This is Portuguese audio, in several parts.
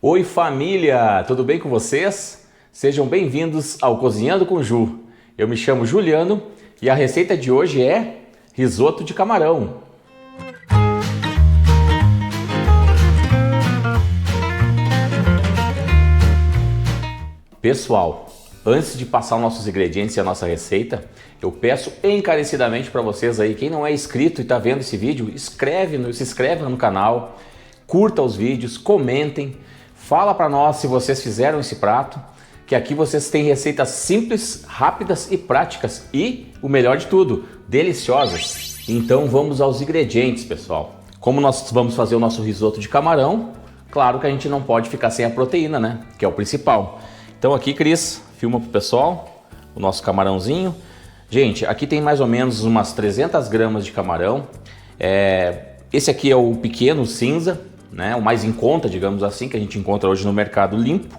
Oi família, tudo bem com vocês? Sejam bem-vindos ao Cozinhando com Ju. Eu me chamo Juliano e a receita de hoje é risoto de camarão. Pessoal, antes de passar os nossos ingredientes e a nossa receita, eu peço encarecidamente para vocês aí, quem não é inscrito e está vendo esse vídeo, se inscreva no canal, curta os vídeos, comentem, fala para nós se vocês fizeram esse prato, que aqui vocês têm receitas simples, rápidas e práticas e, o melhor de tudo, deliciosas. Então vamos aos ingredientes, pessoal. Como nós vamos fazer o nosso risoto de camarão, claro que a gente não pode ficar sem a proteína, né? Que é o principal. Então aqui, Cris, filma pro pessoal o nosso camarãozinho. Gente, aqui tem mais ou menos umas 300 gramas de camarão. Esse aqui é o pequeno cinza, né? O mais em conta, digamos assim, que a gente encontra hoje no mercado limpo.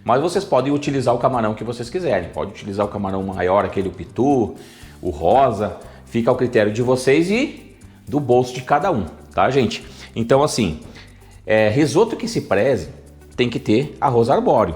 Mas vocês podem utilizar o camarão que vocês quiserem. Pode utilizar o camarão maior, aquele pitu, o rosa. Fica ao critério de vocês e do bolso de cada um, tá, gente? Então assim, risoto que se preze tem que ter arroz arbóreo.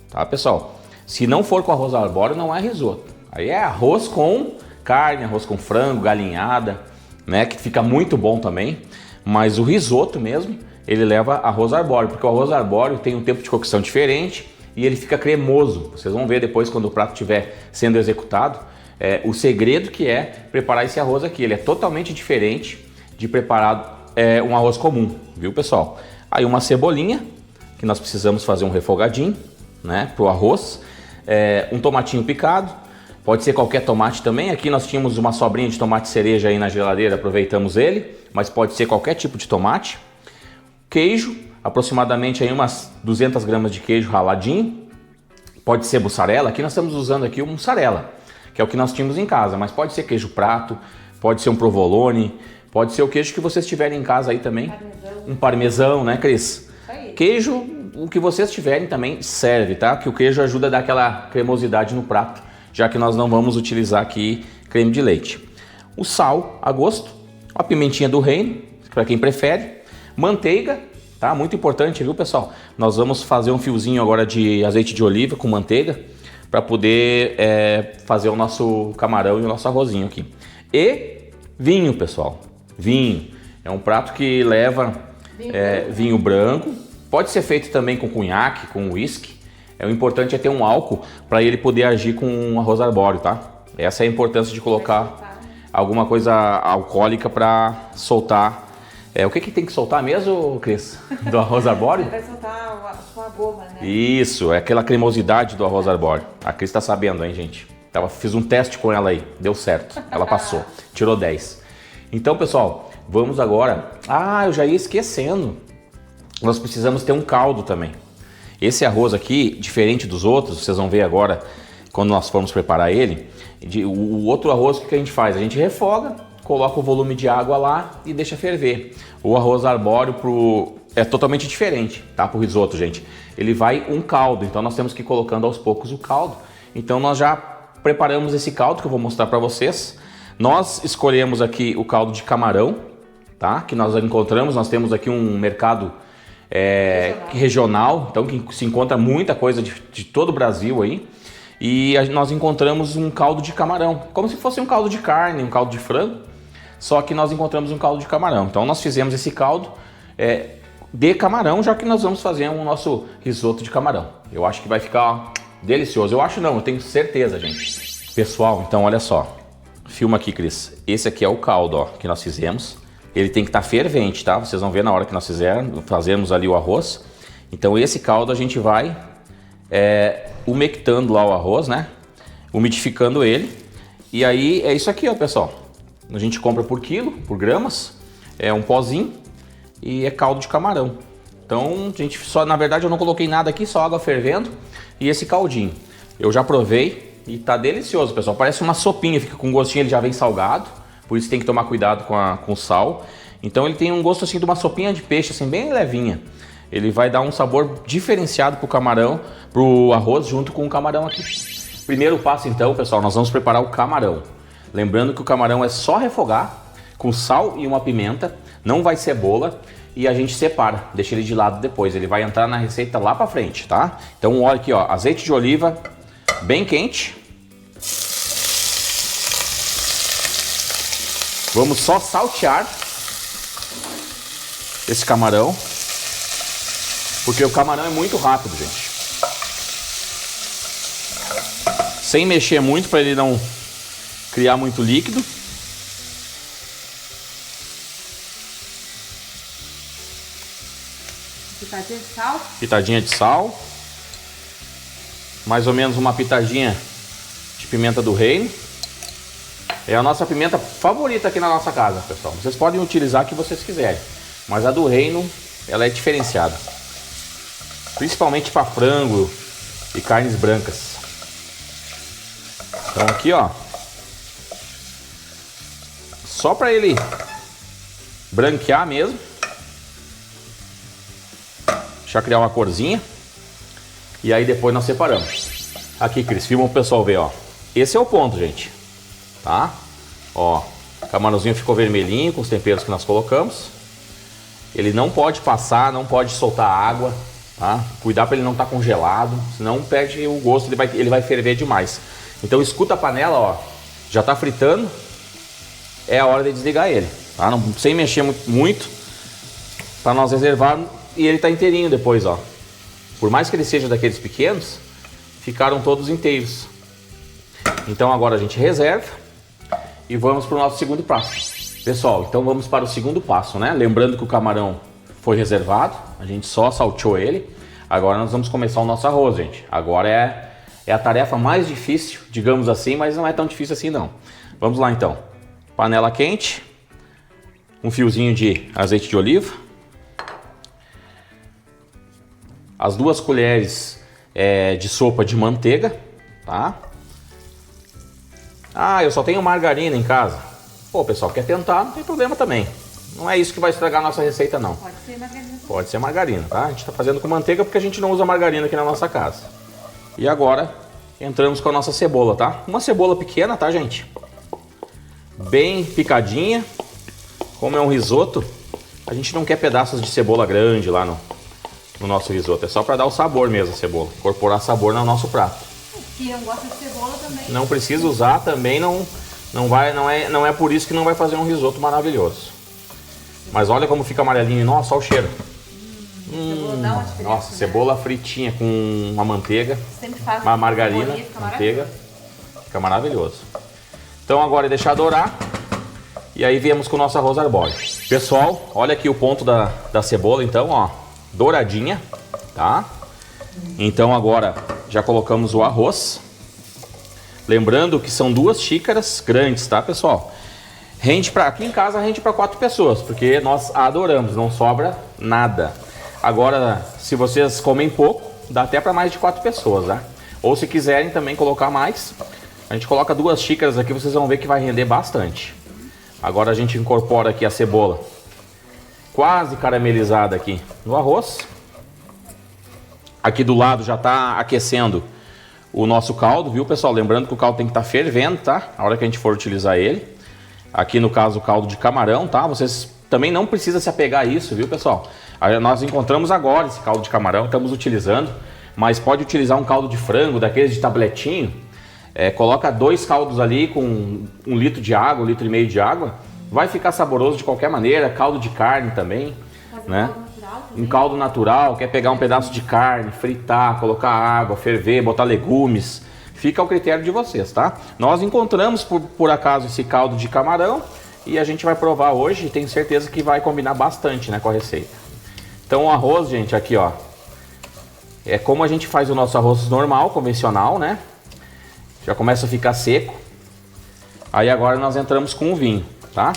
Tá, pessoal? Se não for com arroz arbóreo, não é risoto. Aí é arroz com carne, arroz com frango, galinhada, né? Que fica muito bom também. Mas o risoto mesmo, ele leva arroz arbóreo, porque o arroz arbóreo tem um tempo de cocção diferente e ele fica cremoso. Vocês vão ver depois quando o prato estiver sendo executado, o segredo que é preparar esse arroz aqui. Ele é totalmente diferente de preparar um arroz comum, viu, pessoal? Aí uma cebolinha, que nós precisamos fazer um refogadinho, né, para o arroz, um tomatinho picado, pode ser qualquer tomate também. Aqui nós tínhamos uma sobrinha de tomate cereja aí na geladeira, aproveitamos ele, mas pode ser qualquer tipo de tomate. Queijo, aproximadamente aí umas 200 gramas de queijo raladinho, pode ser mussarela. Aqui nós estamos usando aqui o mussarela, que é o que nós tínhamos em casa, mas pode ser queijo prato, pode ser um provolone, pode ser o queijo que vocês tiverem em casa aí também, um parmesão, né, Cris? Queijo, o que vocês tiverem também serve, tá? Que o queijo ajuda a dar aquela cremosidade no prato, já que nós não vamos utilizar aqui creme de leite. O sal a gosto, a pimentinha do reino, para quem prefere, manteiga, tá? Muito importante, viu, pessoal? Nós vamos fazer um fiozinho agora de azeite de oliva com manteiga para poder fazer o nosso camarão e o nosso arrozinho aqui. E vinho, pessoal. Vinho. É um prato que leva vinho branco. Pode ser feito também com cunhaque, com uísque. O importante é ter um álcool para ele poder agir com um arroz arbóreo, tá? Essa é a importância de colocar alguma coisa alcoólica para soltar. O que tem que soltar mesmo, Cris? Do arroz arbóreo? Vai soltar a goma, né? Isso, é aquela cremosidade do arroz arbóreo. A Cris tá sabendo, hein, gente? Fiz um teste com ela aí, deu certo. Ela passou, tirou 10. Então, pessoal, vamos agora... eu já ia esquecendo. Nós precisamos ter um caldo também. Esse arroz aqui, diferente dos outros, vocês vão ver agora quando nós formos preparar ele. O outro arroz, o que a gente faz? A gente refoga, coloca o volume de água lá e deixa ferver. O arroz arbóreo é totalmente diferente, tá? Pro risoto, gente. Ele vai um caldo, então nós temos que ir colocando aos poucos o caldo. Então nós já preparamos esse caldo que eu vou mostrar para vocês. Nós escolhemos aqui o caldo de camarão, tá? Que nós encontramos, nós temos aqui um mercado regional, então que se encontra muita coisa de todo o Brasil aí. E nós encontramos um caldo de camarão, como se fosse um caldo de carne, um caldo de frango, só que nós encontramos um caldo de camarão. Então nós fizemos esse caldo de camarão, já que nós vamos fazer o nosso risoto de camarão. Eu acho que vai ficar delicioso. Eu acho não, eu tenho certeza, gente. Pessoal, então olha só. Filma aqui, Cris. Esse aqui é o caldo, ó, que nós fizemos. Ele tem que estar fervente, tá? Vocês vão ver na hora que nós fazermos ali o arroz. Então esse caldo a gente vai umectando lá o arroz, né? Umidificando ele. E aí é isso aqui, ó, pessoal. A gente compra por quilo, por gramas. É um pozinho e é caldo de camarão. Então, gente, na verdade eu não coloquei nada aqui, só água fervendo e esse caldinho. Eu já provei e tá delicioso, pessoal. Parece uma sopinha, fica com gostinho, ele já vem salgado. Por isso tem que tomar cuidado com o sal. Então ele tem um gosto assim de uma sopinha de peixe, assim, bem levinha. Ele vai dar um sabor diferenciado pro camarão, pro arroz junto com o camarão aqui. Primeiro passo então, pessoal, nós vamos preparar o camarão. Lembrando que o camarão é só refogar com sal e uma pimenta, não vai cebola. e a gente separa, deixa ele de lado depois. Ele vai entrar na receita lá pra frente, tá? Então olha aqui, ó, azeite de oliva bem quente. Vamos só saltear esse camarão, porque o camarão é muito rápido, gente. Sem mexer muito para ele não criar muito líquido. Pitadinha de sal. Pitadinha de sal. Mais ou menos uma pitadinha de pimenta do reino. É a nossa pimenta favorita aqui na nossa casa, pessoal. Vocês podem utilizar a que vocês quiserem, mas a do reino, ela é diferenciada. Principalmente para frango e carnes brancas. Então aqui, ó. Só para ele branquear mesmo. Deixa criar uma corzinha. E aí depois nós separamos. Aqui, Cris, filma o pessoal ver, ó. Esse é o ponto, gente. Tá? Ó, o camarãozinho ficou vermelhinho com os temperos que nós colocamos. Ele não pode passar, não pode soltar água, tá? Cuidar para ele não estar congelado, senão perde o gosto, ele vai ferver demais. Então escuta a panela, ó, já tá fritando, é a hora de desligar ele, tá? Não, sem mexer muito, para nós reservar, e ele tá inteirinho depois, ó. Por mais que ele seja daqueles pequenos, ficaram todos inteiros. Então agora a gente reserva. E vamos para o nosso segundo passo. Pessoal, então vamos para o segundo passo, né? Lembrando que o camarão foi reservado, a gente só salteou ele. Agora nós vamos começar o nosso arroz, gente. Agora é a tarefa mais difícil, digamos assim, mas não é tão difícil assim não. Vamos lá então. Panela quente, um fiozinho de azeite de oliva, as 2 colheres de sopa de manteiga, tá? Ah, eu só tenho margarina em casa. Pô, pessoal, quer tentar, não tem problema também. Não é isso que vai estragar a nossa receita, não. Pode ser margarina. Pode ser margarina, tá? A gente tá fazendo com manteiga porque a gente não usa margarina aqui na nossa casa. E agora, entramos com a nossa cebola, tá? Uma cebola pequena, tá, gente? Bem picadinha. Como é um risoto, a gente não quer pedaços de cebola grande lá no nosso risoto. É só para dar o sabor mesmo a cebola. Incorporar sabor no nosso prato. Quem não gosta de cebola também. Não precisa usar também, não é por isso que não vai fazer um risoto maravilhoso. Mas olha como fica amarelinho, nossa, olha o cheiro. Cebola dá uma diferença, nossa, né? Cebola fritinha com uma manteiga, Sempre faz uma margarina, manteiga, fica maravilhoso. Então agora é deixar dourar e aí viemos com o nosso arroz arbóreo. Pessoal, olha aqui o ponto da cebola, então, ó, douradinha, tá? Então agora já colocamos o arroz. Lembrando que são 2 xícaras grandes, tá, pessoal? Aqui em casa rende para 4 pessoas, porque nós adoramos, não sobra nada. Agora, se vocês comem pouco, dá até para mais de 4 pessoas, tá? Ou se quiserem também colocar mais, a gente coloca 2 xícaras aqui, vocês vão ver que vai render bastante. Agora a gente incorpora aqui a cebola quase caramelizada aqui no arroz. Aqui do lado já está aquecendo o nosso caldo, viu, pessoal? Lembrando que o caldo tem que estar fervendo, tá? A hora que a gente for utilizar ele. Aqui no caso o caldo de camarão, tá? Vocês também não precisam se apegar a isso, viu, pessoal? Nós encontramos agora esse caldo de camarão, estamos utilizando. Mas pode utilizar um caldo de frango, daqueles de tabletinho. Coloca 2 caldos ali com 1 litro de água, 1,5 litro de água. Vai ficar saboroso de qualquer maneira. Caldo de carne também, né? Um caldo natural, quer pegar um pedaço de carne, fritar, colocar água, ferver, botar legumes, fica ao critério de vocês, tá? Nós encontramos por acaso esse caldo de camarão e a gente vai provar hoje e tenho certeza que vai combinar bastante, né, com a receita. Então o arroz, gente, aqui, ó, é como a gente faz o nosso arroz normal, convencional, né? Já começa a ficar seco. Aí agora nós entramos com o vinho, tá?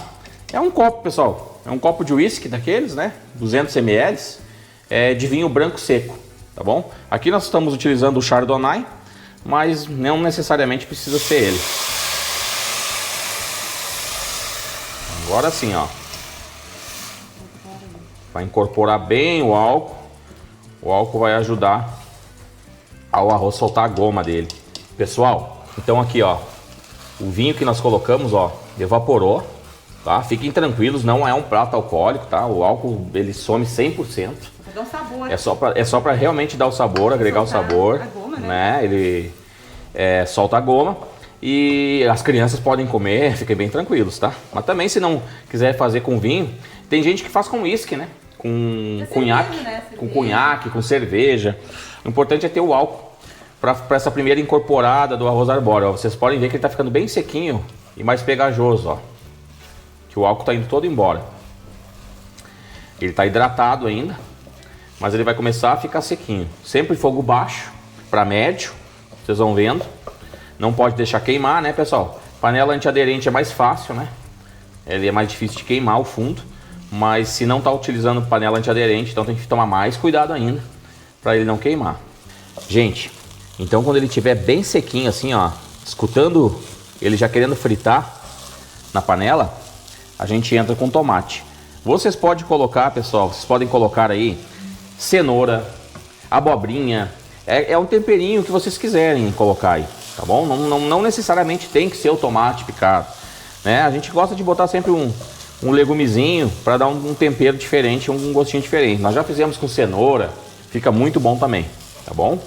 É um copo, pessoal. É um copo de uísque daqueles, né? 200 ml de vinho branco seco, tá bom? Aqui nós estamos utilizando o Chardonnay, mas não necessariamente precisa ser ele. Agora sim, ó. Vai incorporar bem o álcool. O álcool vai ajudar ao arroz soltar a goma dele. Pessoal, então aqui, ó, o vinho que nós colocamos, ó, evaporou, tá? Fiquem tranquilos, não é um prato alcoólico, tá? O álcool, ele some 100%. Dá um sabor. É só para realmente dar o sabor, agregar o sabor, a goma, né? Ele solta a goma e as crianças podem comer, fiquem bem tranquilos, tá? Mas também se não quiser fazer com vinho, tem gente que faz com uísque, né? Com cunhaque, né? com cunhaque, com cerveja. O importante é ter o álcool para essa primeira incorporada do arroz arbóreo. Ó, vocês podem ver que ele tá ficando bem sequinho e mais pegajoso, ó. Que o álcool tá indo todo embora. Ele tá hidratado ainda, mas ele vai começar a ficar sequinho. Sempre fogo baixo para médio, vocês vão vendo. Não pode deixar queimar, né, pessoal? Panela antiaderente é mais fácil, né? Ele é mais difícil de queimar o fundo, mas se não tá utilizando panela antiaderente, então tem que tomar mais cuidado ainda para ele não queimar. Gente, então quando ele estiver bem sequinho assim, ó, escutando ele já querendo fritar na panela, a gente entra com tomate. Vocês podem colocar, pessoal, vocês podem colocar aí cenoura, abobrinha, é um temperinho que vocês quiserem colocar aí, tá bom? Não necessariamente tem que ser o tomate picado, né? A gente gosta de botar sempre um legumezinho para dar um tempero diferente, um gostinho diferente. Nós já fizemos com cenoura, fica muito bom também, tá bom?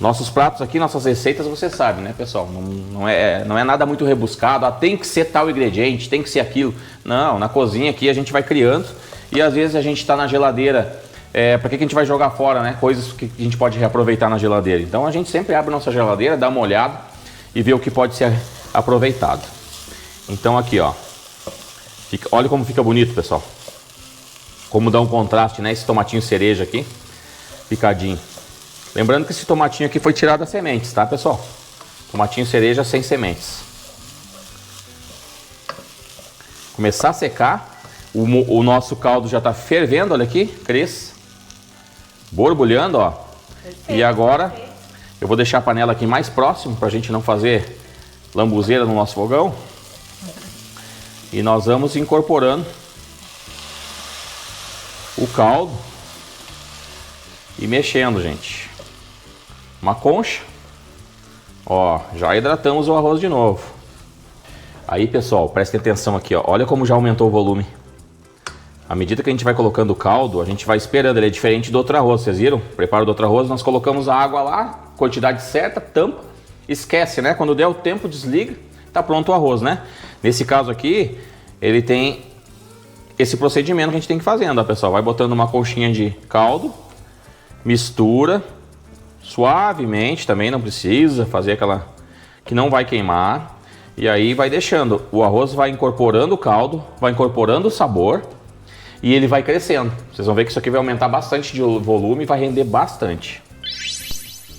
Nossos pratos aqui, nossas receitas, você sabe, né, pessoal? Não é nada muito rebuscado, tem que ser tal ingrediente, tem que ser aquilo. Não, na cozinha aqui a gente vai criando e às vezes a gente está na geladeira, para que a gente vai jogar fora, né? Coisas que a gente pode reaproveitar na geladeira. Então a gente sempre abre nossa geladeira, dá uma olhada e vê o que pode ser aproveitado. Então aqui, ó, olha como fica bonito, pessoal. Como dá um contraste, né? Esse tomatinho cereja aqui, picadinho. Lembrando que esse tomatinho aqui foi tirado das sementes, tá, pessoal? Tomatinho cereja sem sementes. Começar a secar. O nosso caldo já tá fervendo, olha aqui, Cris. Borbulhando, ó. Perfeito, e agora eu vou deixar a panela aqui mais próximo pra gente não fazer lambuzeira no nosso fogão. E nós vamos incorporando o caldo e mexendo, gente. Uma concha. Ó, já hidratamos o arroz de novo. Aí, pessoal, prestem atenção aqui, ó. Olha como já aumentou o volume. À medida que a gente vai colocando o caldo, a gente vai esperando. Ele é diferente do outro arroz, vocês viram? Preparo do outro arroz, nós colocamos a água lá, quantidade certa, tampa, esquece, né? Quando der o tempo, desliga, tá pronto o arroz, né? Nesse caso aqui, ele tem esse procedimento que a gente tem que ir fazendo, ó, pessoal. Vai botando uma conchinha de caldo, mistura suavemente, também não precisa fazer aquela que não vai queimar. E aí vai deixando, o arroz vai incorporando o caldo, vai incorporando o sabor e ele vai crescendo. Vocês vão ver que isso aqui vai aumentar bastante de volume e vai render bastante.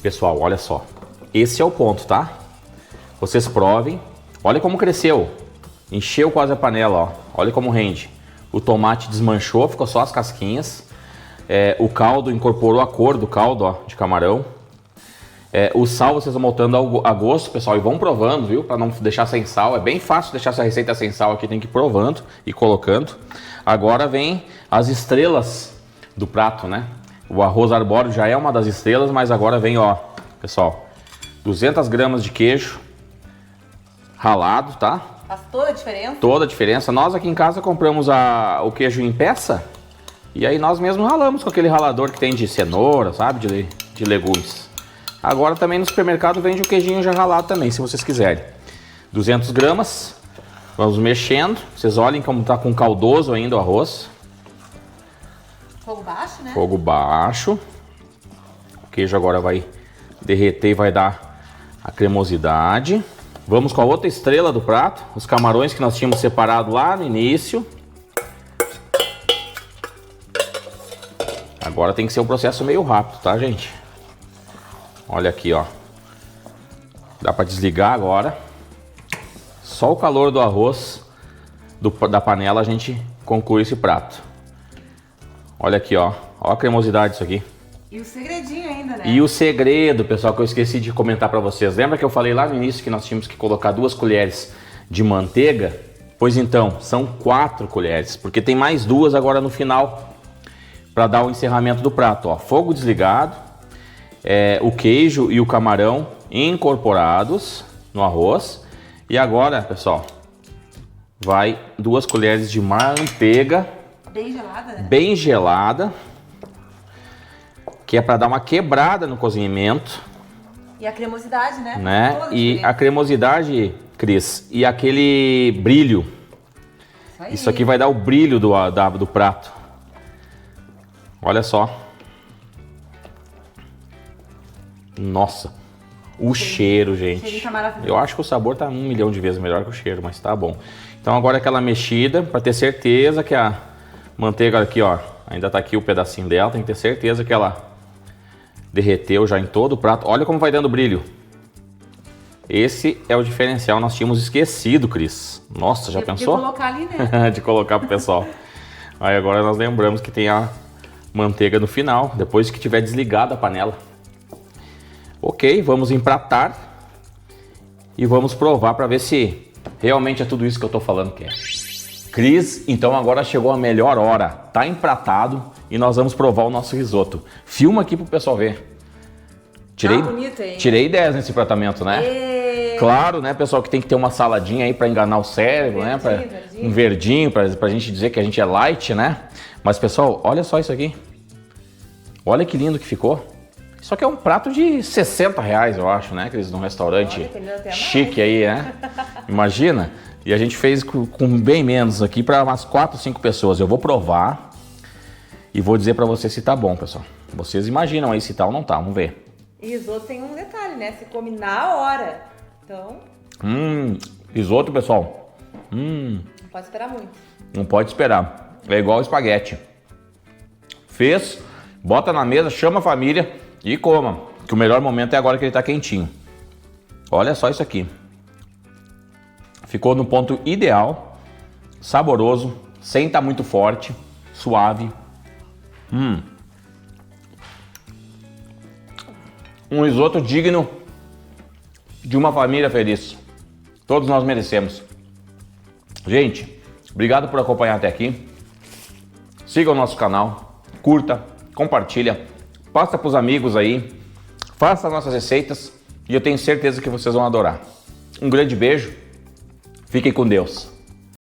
Pessoal, olha só, esse é o ponto, tá? Vocês provem, olha como cresceu, encheu quase a panela, ó. Olha como rende. O tomate desmanchou, ficou só as casquinhas. O caldo incorporou a cor do caldo, ó, de camarão. O sal vocês vão botando a gosto, pessoal, e vão provando, viu? Para não deixar sem sal. É bem fácil deixar essa receita sem sal aqui, tem que ir provando e colocando. Agora vem as estrelas do prato, né? O arroz arbóreo já é uma das estrelas, mas agora vem, ó, pessoal, 200 gramas de queijo ralado, tá? Faz toda a diferença? Toda a diferença. Nós aqui em casa compramos o queijo em peça e aí nós mesmos ralamos com aquele ralador que tem de cenoura, sabe? De legumes. Agora também no supermercado vende o queijinho já ralado também, se vocês quiserem. 200 gramas, vamos mexendo. Vocês olhem como tá com caldoso ainda o arroz. Fogo baixo, né? Fogo baixo. O queijo agora vai derreter e vai dar a cremosidade. Vamos com a outra estrela do prato, os camarões que nós tínhamos separado lá no início. Agora tem que ser um processo meio rápido, tá, gente? Olha aqui, ó. Dá para desligar agora. Só o calor do arroz da panela a gente conclui esse prato. Olha aqui, ó. Ó a cremosidade disso aqui. E o segredinho ainda, né? E o segredo, pessoal, que eu esqueci de comentar para vocês. Lembra que eu falei lá no início que nós tínhamos que colocar 2 colheres de manteiga? Pois então, são 4 colheres, porque tem mais 2 agora no final para dar o encerramento do prato, ó. Fogo desligado. O queijo e o camarão incorporados no arroz. E agora, pessoal, vai 2 colheres de manteiga. Bem gelada, né? Bem gelada. Que é para dar uma quebrada no cozimento. E a cremosidade, né? E a cremosidade, Cris, e aquele brilho. Isso aqui vai dar o brilho do prato. Olha só. Nossa. O cheiro, gente. O cheirinho tá maravilhoso. Eu acho que o sabor tá 1 milhão de vezes melhor que o cheiro, mas tá bom. Então agora aquela mexida, para ter certeza que a manteiga aqui, ó, ainda tá aqui o pedacinho dela, tem que ter certeza que ela derreteu já em todo o prato. Olha como vai dando brilho. Esse é o diferencial. Nós tínhamos esquecido, Cris. Nossa, já pensou? De colocar ali, né? De colocar pro pessoal. Aí agora nós lembramos que tem a manteiga no final, depois que tiver desligado a panela. Ok, vamos empratar e vamos provar para ver se realmente é tudo isso que eu tô falando que é. Cris, então agora chegou a melhor hora. Tá empratado e nós vamos provar o nosso risoto. Filma aqui pro pessoal ver. Tirei 10 nesse pratamento, né? Claro, né, pessoal, que tem que ter uma saladinha aí para enganar o cérebro, verdinho. Um verdinho pra gente dizer que a gente é light, né? Mas, pessoal, olha só isso aqui. Olha que lindo que ficou. Isso aqui é um prato de R$60, eu acho, né, Cris? Num restaurante chique aí, né? Imagina. E a gente fez com bem menos aqui para umas 4, 5 pessoas. Eu vou provar e vou dizer para vocês se tá bom, pessoal. Vocês imaginam aí se tá ou não tá, vamos ver. E risoto tem um detalhe, né? Se come na hora, então... Risoto, pessoal. Não pode esperar muito. Não pode esperar. É igual espaguete. Fez, bota na mesa, chama a família e coma. Que o melhor momento é agora que ele tá quentinho. Olha só isso aqui. Ficou no ponto ideal, saboroso, sem estar muito forte, suave. Um risoto digno de uma família feliz. Todos nós merecemos. Gente, obrigado por acompanhar até aqui. Siga o nosso canal, curta, compartilha, passa para os amigos aí, faça as nossas receitas e eu tenho certeza que vocês vão adorar. Um grande beijo. Fiquem com Deus.